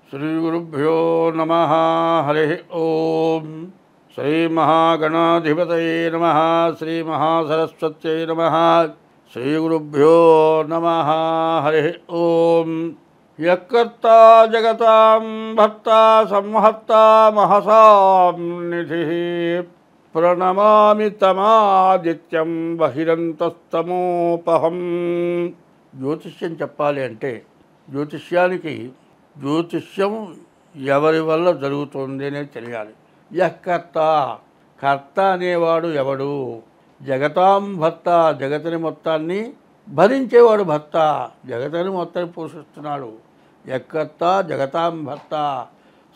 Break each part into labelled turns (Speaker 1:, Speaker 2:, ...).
Speaker 1: श्रीगुरुभ्यो नमः। हरिः ओम। श्रीमहागणाधिपतये नमः। श्रीमहासरस्वत्यै नमः। श्रीगुरुभ्यो नमः। हरिः ओम। यत्कर्ता जगतां भर्ता संहर्ता महसां निधिः प्रणमामि तमादित्यं बहिరంతస్తమోపహం। జ్యోతిష్యం చెప్పాలి అంటే జ్యోతిష్యం ఎవరి వల్ల జరుగుతుంది అనేది తెలియాలి. యఃకర్త, కర్త అనేవాడు ఎవడు? జగతాం భర్త, జగతిని మొత్తాన్ని భరించేవాడు భర్త, జగతిని మొత్తాన్ని పోషిస్తున్నాడు. యఃకర్త జగతాం భర్త,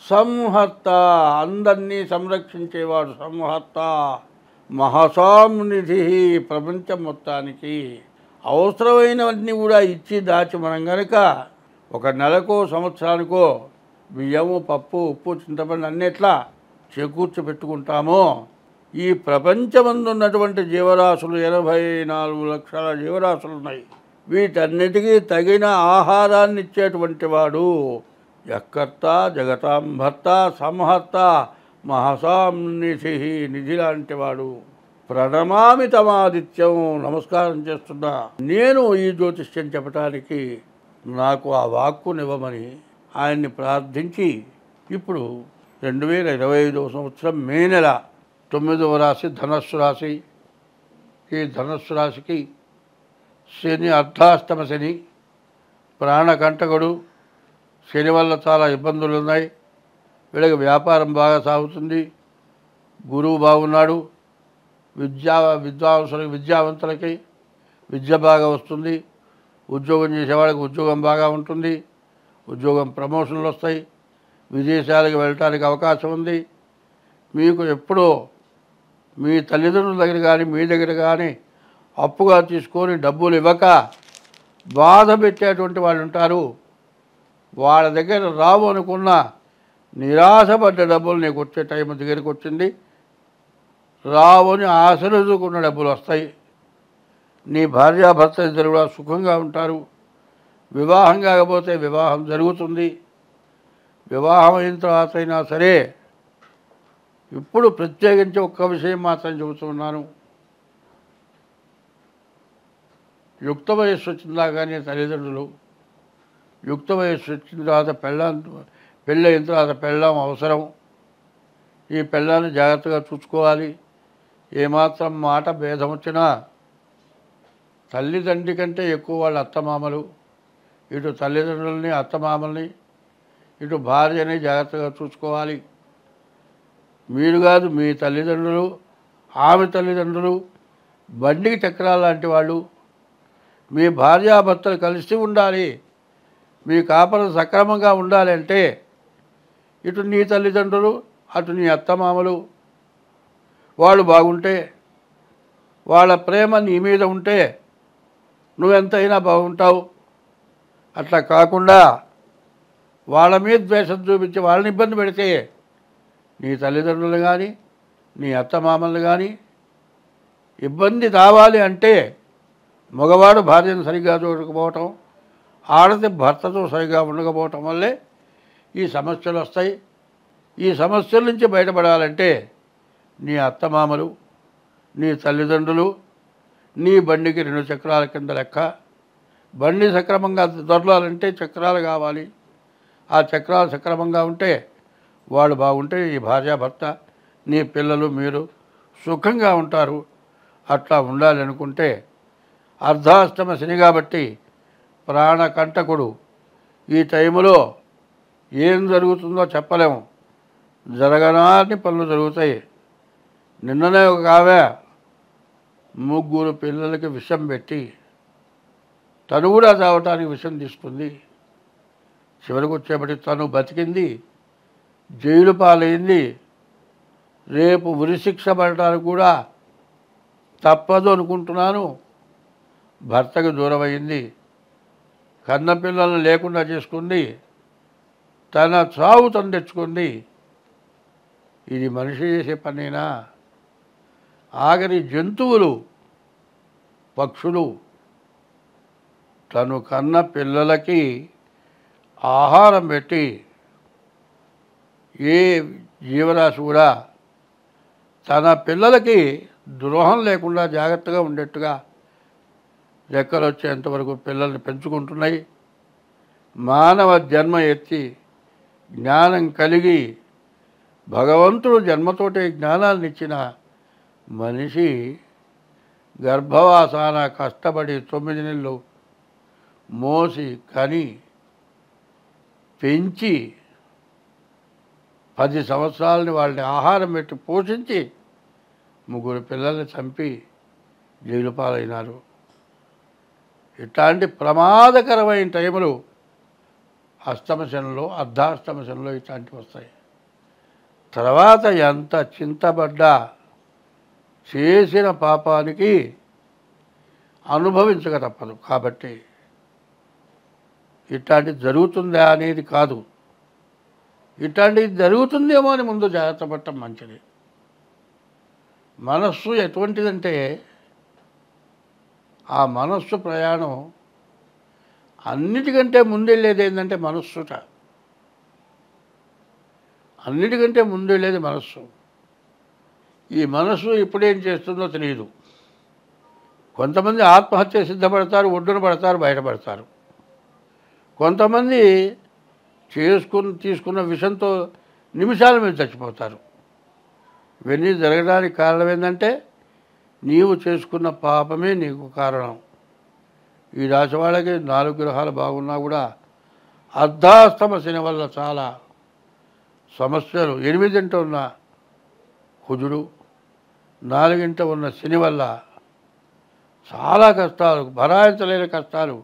Speaker 1: సంహర్త అందరినీ సంరక్షించేవాడు సంహర్త, మహసాం నిధి ప్రపంచం మొత్తానికి అవసరమైనవన్నీ కూడా ఇచ్చి దాచి మనం గనక ఒక నెలకో సంవత్సరానికో బియ్యము పప్పు ఉప్పు చింతపండు అన్నిట్లా చేకూర్చి పెట్టుకుంటామో ఈ ప్రపంచమందు ఉన్నటువంటి జీవరాశులు 84 లక్షల జీవరాశులు ఉన్నాయి. వీటన్నిటికీ తగిన ఆహారాన్ని ఇచ్చేటువంటి వాడు యఃకర్త జగతాం భర్త సంహర్త మహసాం నిధి, నిధి లాంటి వాడు. ప్రణమామి తమాదిత్యం, నమస్కారం చేస్తున్నా నేను ఈ జ్యోతిష్యం చెప్పడానికి నాకు ఆ వాక్కునివ్వమని ఆయన్ని ప్రార్థించి ఇప్పుడు 2025 సంవత్సరం మే నెల 9వ రాశి ధనస్సు రాశి. ఈ ధనస్సు రాశికి శని అర్ధాష్టమ శని, ప్రాణకంటకుడు. శని వల్ల చాలా ఇబ్బందులు ఉన్నాయి. వీళ్ళకి వ్యాపారం బాగా సాగుతుంది. గురువు బాగున్నాడు. విద్యావంతులకి విద్య బాగా వస్తుంది. ఉద్యోగం చేసేవాళ్ళకి ఉద్యోగం బాగా ఉంటుంది. ఉద్యోగం ప్రమోషన్లు వస్తాయి. విదేశాలకు వెళ్ళటానికి అవకాశం ఉంది. మీకు ఎప్పుడో మీ తల్లిదండ్రుల దగ్గర కానీ మీ దగ్గర కానీ అప్పుగా తీసుకొని డబ్బులు ఇవ్వక బాధ పెట్టేటువంటి వాళ్ళు ఉంటారు. వాళ్ళ దగ్గర రావు అనుకున్న నిరాశపడ్డ డబ్బులు నీకు వచ్చే టైం దగ్గరికి వచ్చింది. రావని ఆశలుకున్న డబ్బులు వస్తాయి. నీ భార్యాభర్త ఇద్దరు కూడా సుఖంగా ఉంటారు. వివాహం కాకపోతే వివాహం జరుగుతుంది. వివాహం అయిన తర్వాత అయినా సరే ఇప్పుడు ప్రత్యేకించి ఒక్క విషయం మాత్రం చెబుతున్నాను. యుక్త వయస్సు వచ్చిందా కానీ తల్లిదండ్రులు యుక్త వయస్సు వచ్చిన తర్వాత పెళ్ళి అయిన తర్వాత పెళ్ళాం అవసరం. ఈ పెళ్ళాన్ని జాగ్రత్తగా చూసుకోవాలి. ఏమాత్రం మాట భేదం వచ్చినా తల్లిదండ్రి కంటే ఎక్కువ వాళ్ళ అత్తమామలు, ఇటు తల్లిదండ్రులని అత్తమామల్ని ఇటు భార్యని జాగ్రత్తగా చూసుకోవాలి. మీరు కాదు, మీ తల్లిదండ్రులు ఆమె తల్లిదండ్రులు బండికి చక్రాలు లాంటి వాళ్ళు. మీ భార్యాభర్తలు కలిసి ఉండాలి. మీ కాపరం సక్రమంగా ఉండాలి అంటే ఇటు నీ తల్లిదండ్రులు అటు నీ అత్తమామలు వాళ్ళు బాగుంటే, వాళ్ళ ప్రేమ నీ మీద ఉంటే నువ్వెంతైనా బాగుంటావు. అట్లా కాకుండా వాళ్ళ మీద ద్వేషం చూపించి వాళ్ళని ఇబ్బంది పెడితే నీ తల్లిదండ్రులు కానీ నీ అత్తమామలు కానీ ఇబ్బంది రావాలి అంటే మగవాడు భార్యను సరిగ్గా చూడకపోవటం, ఆడది భర్తతో సరిగ్గా ఉండకపోవటం వల్లే ఈ సమస్యలు వస్తాయి. ఈ సమస్యల నుంచి బయటపడాలంటే నీ అత్తమామలు నీ తల్లిదండ్రులు నీ బండికి 2 చక్రాల కింద లెక్క. బండి సక్రమంగా దొరలాలంటే చక్రాలు కావాలి. ఆ చక్రాలు సక్రమంగా ఉంటే వాళ్ళు బాగుంటే ఈ భార్యాభర్త నీ పిల్లలు మీరు సుఖంగా ఉంటారు. అట్లా ఉండాలి అనుకుంటే అర్ధాష్టమ శని కాబట్టి ప్రాణకంటకుడు. ఈ టైములో ఏం జరుగుతుందో చెప్పలేము. జరగనాని పనులు జరుగుతాయి. నిన్ననే ఒక ఆమె 3 పిల్లలకి విషం పెట్టి తను కూడా చావటానికి విషం తీసుకుంది. చివరికి వచ్చేప్పటి తను బతికింది, జైలు పాలైంది. రేపు ఉరిశిక్ష పడటానికి కూడా తప్పదు అనుకుంటున్నాను. భర్తకు దూరమైంది, కన్నపిల్లలను లేకుండా చేసుకుంది, తన చావు తను తెచ్చుకుంది. ఇది మనిషి చేసే పనేనా? ఆఖరి జంతువులు పక్షులు తను కన్న పిల్లలకి ఆహారం పెట్టి ఏ జీవరాశి కూడా తన పిల్లలకి ద్రోహం లేకుండా జాగ్రత్తగా ఉండేట్టుగా రెక్కలు వచ్చేంతవరకు పిల్లల్ని పెంచుకుంటున్నాయి. మానవ జన్మ ఎత్తి జ్ఞానం కలిగి భగవంతుడు జన్మతోటే జ్ఞానాన్ని ఇచ్చిన మనిషి గర్భవాసాన కష్టపడి 9 నెలలు మోసి కని పెంచి 10 సంవత్సరాలని వాళ్ళని ఆహారం పెట్టి పోషించి 3 పిల్లల్ని చంపి జైలు పాలైనారు. ఇట్లాంటి ప్రమాదకరమైన టైములు అష్టమశనంలో అర్ధాష్టమశనంలో ఇట్లాంటివి వస్తాయి. తర్వాత ఎంత చింతబడ్డా చేసిన పాపానికి అనుభవించక తప్పదు. కాబట్టి ఇట్లాంటిది జరుగుతుందా అనేది కాదు, ఇట్లాంటిది జరుగుతుందేమో అని ముందు జాగ్రత్త పడటం మంచిది. మనస్సు ఎటువంటిదంటే ఆ మనస్సు ప్రయాణం అన్నిటికంటే ముందెళ్ళేది ఏంటంటే మనస్సుట. అన్నిటికంటే ముందెళ్ళేది మనస్సు. ఈ మనస్సు ఇప్పుడేం చేస్తుందో తెలియదు. కొంతమంది ఆత్మహత్య సిద్ధపడతారు, ఒడ్డున పడతారు, బయటపడతారు. కొంతమంది తీసుకున్న విషంతో నిమిషాల మీద చచ్చిపోతారు. ఇవన్నీ జరగడానికి కారణం ఏంటంటే నీవు చేసుకున్న పాపమే నీకు కారణం. ఈ రాశి వాళ్ళకి 4 గ్రహాలు బాగున్నా కూడా అర్ధాష్టమ శని వల్ల చాలా సమస్యలు. 8 ఉన్న కుజుడు, 4 ఉన్న శని వల్ల చాలా కష్టాలు, భరాయించలేని కష్టాలు.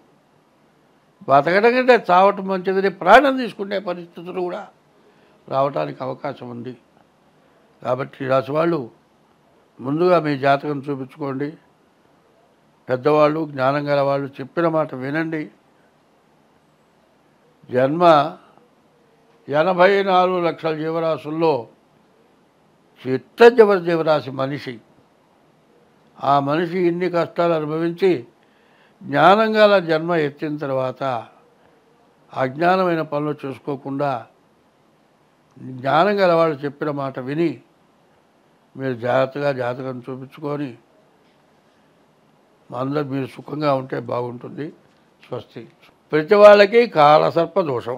Speaker 1: బతకడం కంటే చావటం మంచిదని ప్రాణం తీసుకునే పరిస్థితులు కూడా రావడానికి అవకాశం ఉంది. కాబట్టి ఈ రాశి వాళ్ళు ముందుగా మీ జాతకం చూపించుకోండి. పెద్దవాళ్ళు, జ్ఞానం గల వాళ్ళు చెప్పిన మాట వినండి. జన్మ 84 లక్షల జీవరాశుల్లో చిట్ట చివరి జీవరాశి మనిషి. ఆ మనిషి ఇన్ని కష్టాలు అనుభవించి జ్ఞానం గల జన్మ ఎత్తిన తర్వాత అజ్ఞానమైన పనులు చూసుకోకుండా జ్ఞానం గల వాళ్ళు చెప్పిన మాట విని మీరు జాగ్రత్తగా జాతకం చూపించుకొని అందరూ మీరు సుఖంగా ఉంటే బాగుంటుంది. స్వస్తి. ప్రతి వాళ్ళకి కాలసర్ప దోషం,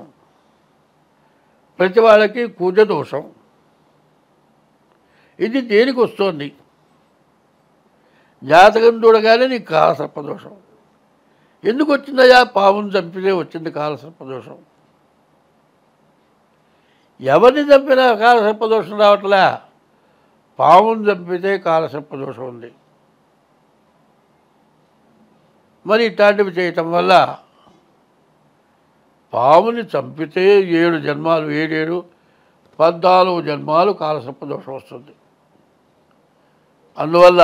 Speaker 1: ప్రతి వాళ్ళకి కుజ దోషం. ఇది దేనికి వస్తుంది? జాతకం చూడగానే నీకు కాలసర్ప దోషం. ఎందుకు వచ్చిందయా? పావును చంపితే వచ్చింది కాలసర్ప దోషం. ఎవరిని చంపినా కాలసర్ప దోషం రావట్లే, పావును చంపితే కాలసర్ప దోషం ఉంది. మరి ఇట్లాంటివి చేయటం వల్ల పావుని చంపితే 7 జన్మాలు, 7 14 జన్మాలు కాలసర్ప దోషం వస్తుంది. అందువల్ల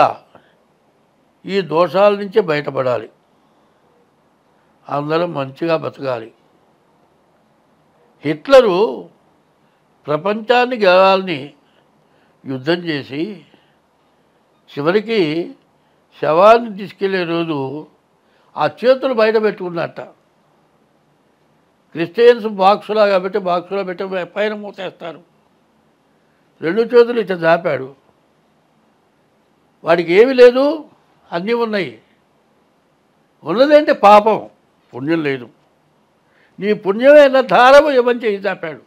Speaker 1: ఈ దోషాల నుంచి బయటపడాలి, అందరం మంచిగా బతకాలి. హిట్లరు ప్రపంచాన్ని గెలవాలని యుద్ధం చేసి చివరికి శవాన్ని తీసుకెళ్లే రోజు ఆ చేతులు బయట పెట్టుకున్నట్ట. క్రిస్టియన్స్ బాక్సులా కాబట్టి బాక్సులో పెట్టి పైన మూసేస్తారు. 2 చేతులు ఇట్లా జాపాడు. వాడికి ఏమీ లేదు, అన్నీ ఉన్నాయి. ఉన్నదేంటే పాపం, పుణ్యం లేదు. నీ పుణ్యమైన ధారము ఏమని చేయి చాపాడు.